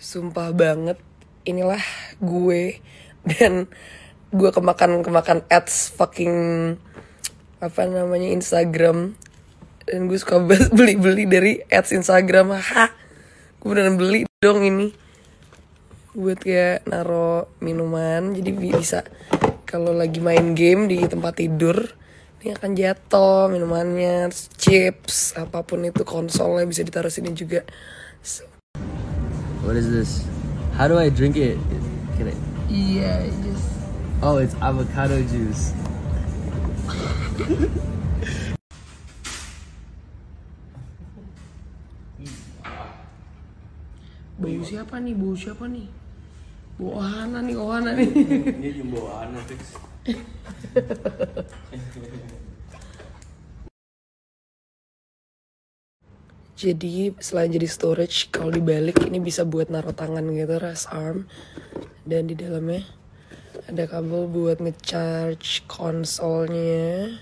Sumpah banget, inilah gue. Dan gue kemakan ads fucking Instagram. Dan gue suka beli dari ads Instagram. Gue beneran beli dong ini buat kayak naro minuman, jadi bisa kalau lagi main game di tempat tidur ini akan jatuh minumannya, chips, apapun itu, konsolnya bisa ditaruh sini juga. What is this? How do I drink it? Can I? Yeah, just. Oh, it's avocado juice. Bau siapa nih? Bau Ohana nih. Ini jumbo Ohana fix. Jadi selain jadi storage, kalau dibalik ini bisa buat naruh tangan gitu, rest arm. Dan di dalamnya ada kabel buat ngecharge konsolnya.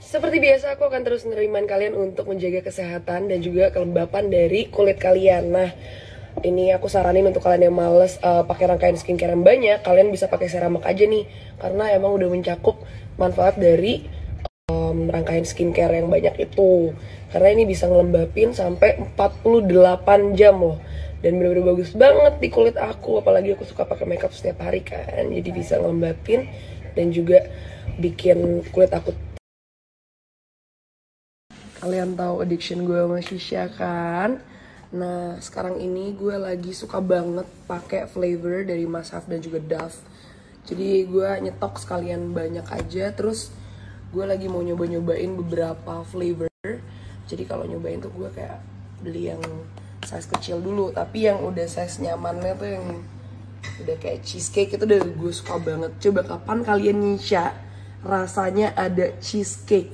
Seperti biasa, aku akan terus menerimain kalian untuk menjaga kesehatan dan juga kelembapan dari kulit kalian. Nah, ini aku saranin untuk kalian yang males pakai rangkaian skincare yang banyak, kalian bisa pakai Ceramac aja nih, karena emang udah mencakup manfaat dari rangkaian skincare yang banyak itu. Karena ini bisa ngelembapin sampai 48 jam loh. Dan bener-bener bagus banget di kulit aku, apalagi aku suka pakai makeup setiap hari kan. Jadi bisa ngelembapin dan juga bikin kulit aku. Kalian tahu addiction gue sama shisha kan? Nah, sekarang ini gue lagi suka banget pakai flavor dari Masaf dan juga Dove. Jadi gue nyetok sekalian banyak aja. Terus gue lagi mau nyobain beberapa flavor. Jadi kalau nyobain tuh gue kayak beli yang size kecil dulu. Tapi yang udah size nyamannya tuh yang udah kayak cheesecake itu udah gue suka banget. Coba kapan kalian nyisha rasanya ada cheesecake.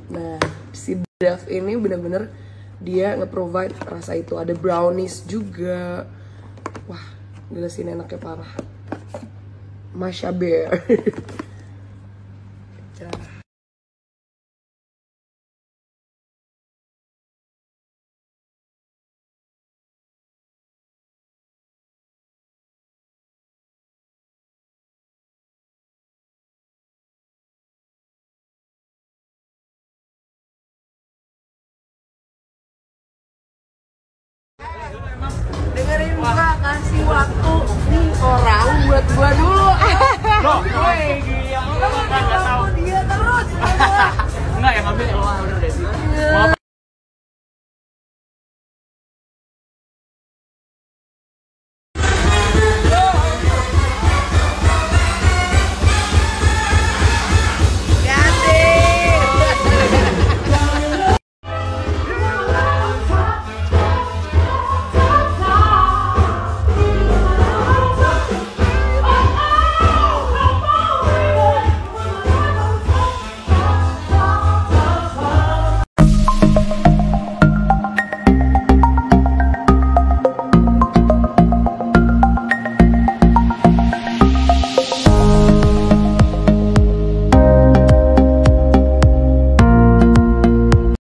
Nah, si Dove ini bener-bener dia nge-provide rasa itu. Ada brownies juga. Wah, gila sih enaknya parah. Masha Bear. Dengerin gua, kasih waktu nih orang buat gua dulu. Loh, gue dia. Enggak tahu. Dia terus. Enggak, yang ngambil lo udah.